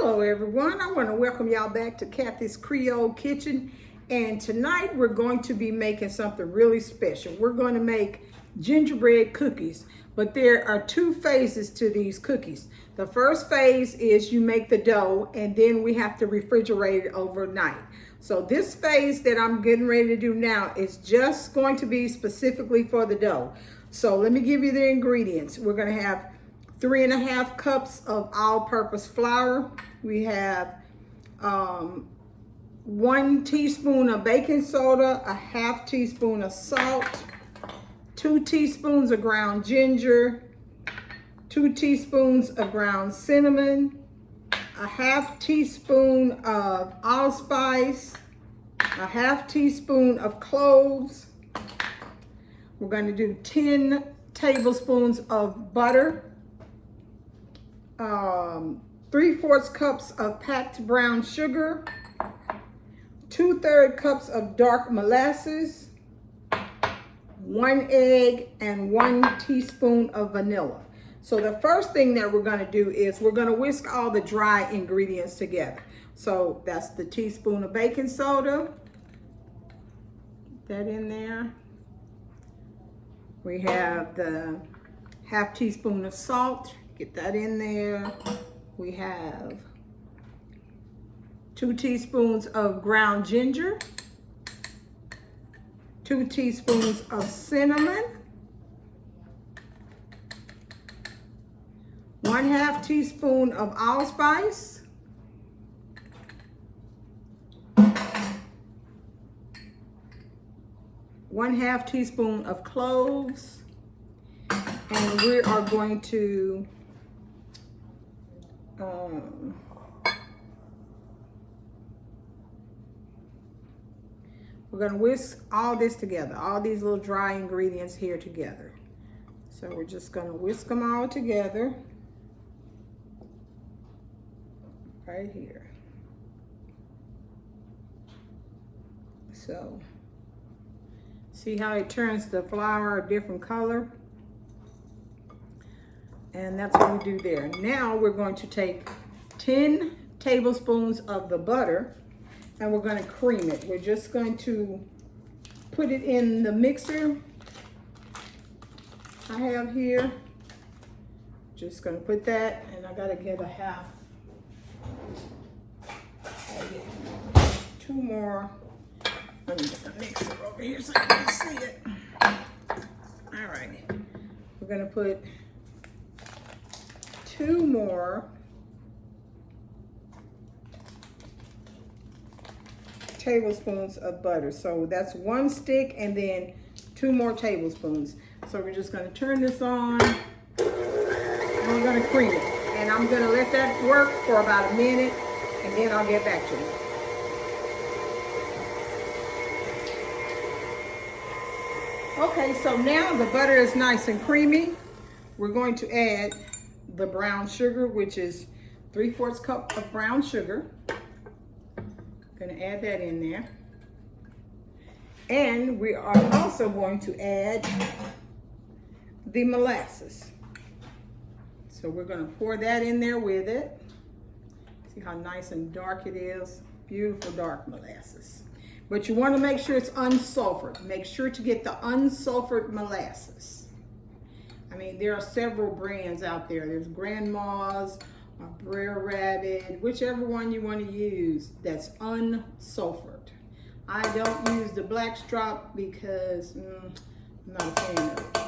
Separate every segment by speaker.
Speaker 1: Hello everyone, I want to welcome y'all back to Kathy's Creole Kitchen, and tonight we're going to be making something really special. We're going to make gingerbread cookies, but there are two phases to these cookies. The first phase is you make the dough and then we have to refrigerate it overnight. So this phase that I'm getting ready to do now is just going to be specifically for the dough. So let me give you the ingredients. We're going to have 3.5 cups of all-purpose flour. We have 1 teaspoon of baking soda, a 1/2 teaspoon of salt, 2 teaspoons of ground ginger, 2 teaspoons of ground cinnamon, a 1/2 teaspoon of allspice, a 1/2 teaspoon of cloves. We're going to do 10 tablespoons of butter, 3/4 cups of packed brown sugar, 2/3 cups of dark molasses, 1 egg, and 1 teaspoon of vanilla. So the first thing that we're going to do is we're going to whisk all the dry ingredients together. So that's the teaspoon of baking soda. Put that in there. We have the 1/2 teaspoon of salt. Get that in there. We have 2 teaspoons of ground ginger, 2 teaspoons of cinnamon, 1/2 teaspoon of allspice, 1/2 teaspoon of cloves, and we are going to we're going to whisk all this together, all these little dry ingredients here together. So we're just going to whisk them all together right here. So see how it turns the flour a different color? And that's what we do there. Now we're going to take 10 tablespoons of the butter and we're going to cream it. We're just going to put it in the mixer I have here. Just going to put that, and I got to get a 1/2. 2 more. Let me get the mixer over here so I can see it. All right. We're going to put 2 more tablespoons of butter. So that's 1 stick and then 2 more tablespoons. So we're just going to turn this on and we're going to cream it. And I'm going to let that work for about a minute and then I'll get back to you. Okay, so now the butter is nice and creamy. We're going to add the brown sugar, which is 3/4 cup of brown sugar. Gonna add that in there. And we are also going to add the molasses. So we're gonna pour that in there with it. See how nice and dark it is? Beautiful dark molasses. But you wanna make sure it's unsulphered. Make sure to get the unsulphered molasses. I mean, there are several brands out there. There's Grandma's, or Brer Rabbit, whichever one you want to use that's unsulphered. I don't use the blackstrap because I'm not a fan of it.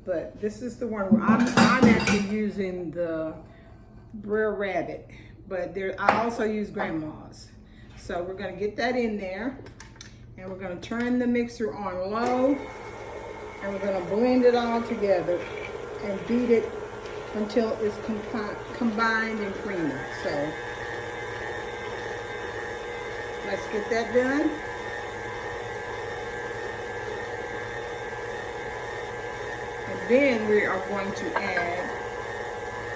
Speaker 1: But this is the one where I'm actually using the Brer Rabbit. But I also use Grandma's. So we're going to get that in there. And we're going to turn the mixer on low. And we're going to blend it all together and beat it until it's combined and creamy. So let's get that done. And then we are going to add,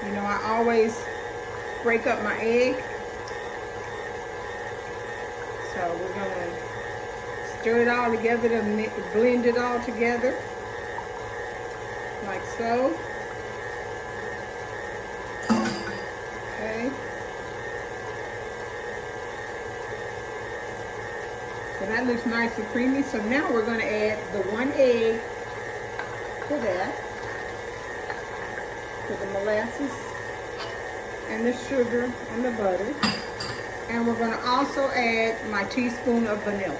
Speaker 1: you know, I always break up my egg. So we're going to stir it all together to blend it all together. Like so. Okay. So that looks nice and creamy. So now we're going to add the 1 egg to that, to the molasses and the sugar and the butter. And we're going to also add my teaspoon of vanilla.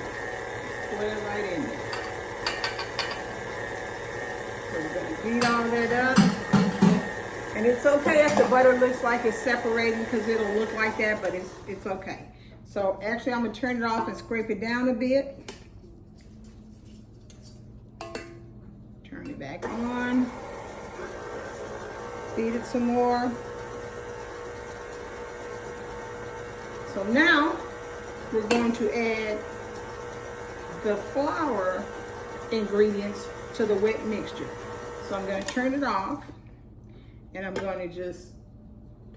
Speaker 1: Pour it right in there. So we're going to beat all that up. And it's okay if the butter looks like it's separating because it'll look like that, but it's okay. So actually I'm going to turn it off and scrape it down a bit. Turn it back on. Beat it some more. So now we're going to add the flour ingredients to the wet mixture. So I'm going to turn it off and I'm going to just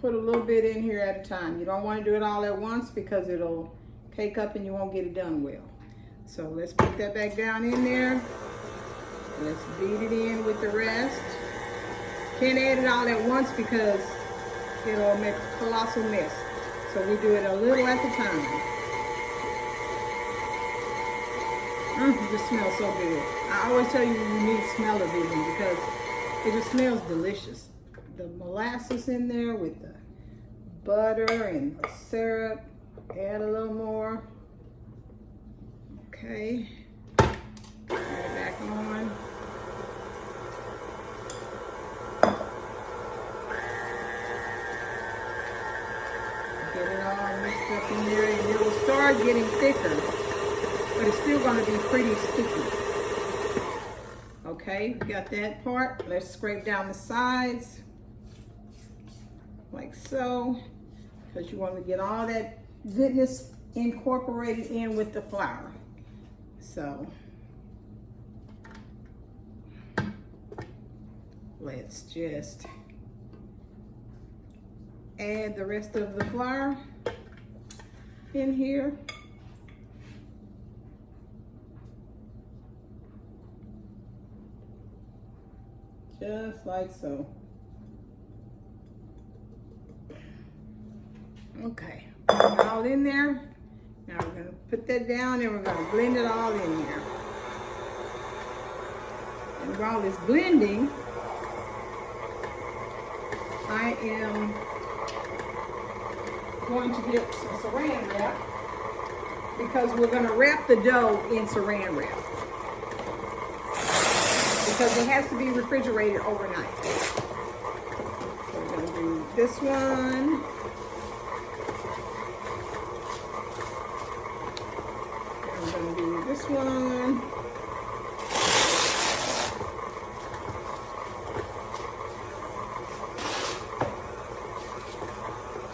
Speaker 1: put a little bit in here at a time. You don't want to do it all at once because it'll cake up and you won't get it done well. So let's put that back down in there. Let's beat it in with the rest. Can't add it all at once because it'll make a colossal mess. So we do it a little at a time. It just smells so good. I always tell you need smell-o-vision because it just smells delicious. The molasses in there with the butter and the syrup. Add a little more. Okay. Turn it back on. Get it all mixed up in there and it will start getting thicker, but it's still going to be pretty sticky. Okay, got that part. Let's scrape down the sides like so, because you want to get all that goodness incorporated in with the flour. So let's just add the rest of the flour in here. Just like so. Okay, put it all in there. Now we're going to put that down and we're going to blend it all in there. And while it's blending, I am going to get some saran wrap because we're going to wrap the dough in saran wrap because it has to be refrigerated overnight. So we're going to do this one. I'm going to do this one.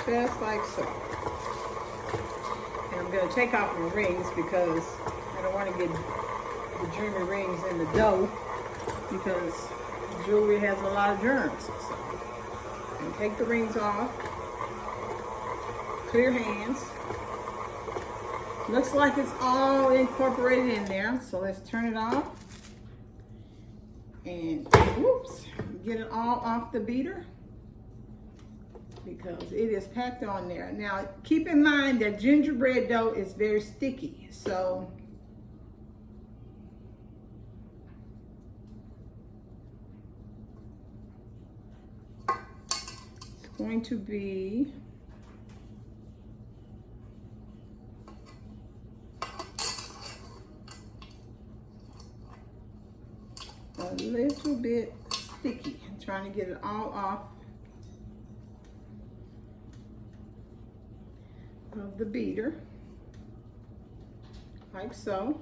Speaker 1: Just like so. And I'm going to take off my rings because I don't want to get the germy rings in the dough because jewelry has a lot of germs. So I'm going to take the rings off. Clear hands. Looks like it's all incorporated in there. So let's turn it off. And whoops, get it all off the beater, because it is packed on there. Now, keep in mind that gingerbread dough is very sticky, so it's going to be a little bit sticky. I'm trying to get it all off of the beater, like so.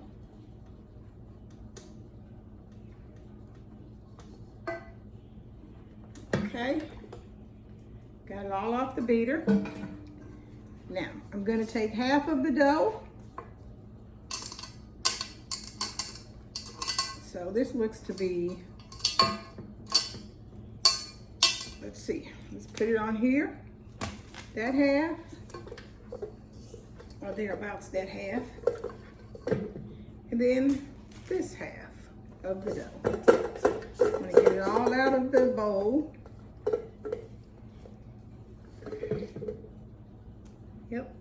Speaker 1: Okay, got it all off the beater. Now, I'm going to take half of the dough. So this looks to be, let's see, let's put it on here, that half. Or thereabouts that half, and then this half of the dough. I'm going to get it all out of the bowl. Yep.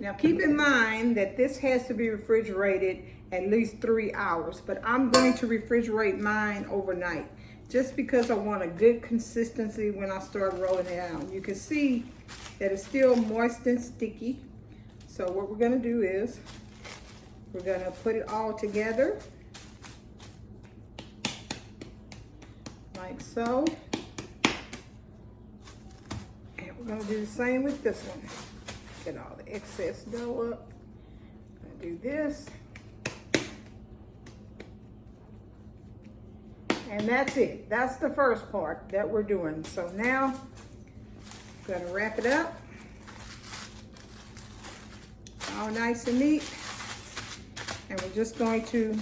Speaker 1: Now keep in mind that this has to be refrigerated at least 3 hours, but I'm going to refrigerate mine overnight just because I want a good consistency when I start rolling it out. You can see that it's still moist and sticky. So what we're gonna do is we're gonna put it all together like so. And we're gonna do the same with this one. Get all the excess dough up. I'm gonna do this. And that's it. That's the first part that we're doing. So now I'm gonna wrap it up. All nice and neat. And we're just going to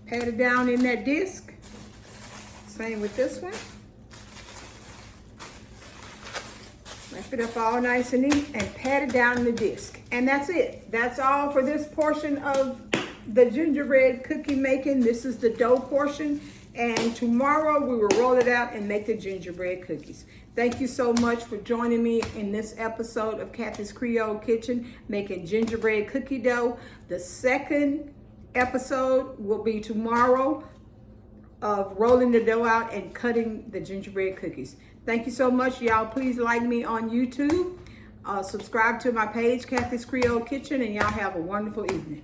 Speaker 1: pat it down in that disc. Same with this one. Wrap it up all nice and neat and pat it down in the disc. And that's it. That's all for this portion of the gingerbread cookie making. This is the dough portion. And tomorrow we will roll it out and make the gingerbread cookies. Thank you so much for joining me in this episode of Kathy's Creole Kitchen, making gingerbread cookie dough. The second episode will be tomorrow of rolling the dough out and cutting the gingerbread cookies. Thank you so much. Y'all please like me on YouTube. Subscribe to my page, Kathy's Creole Kitchen, and y'all have a wonderful evening.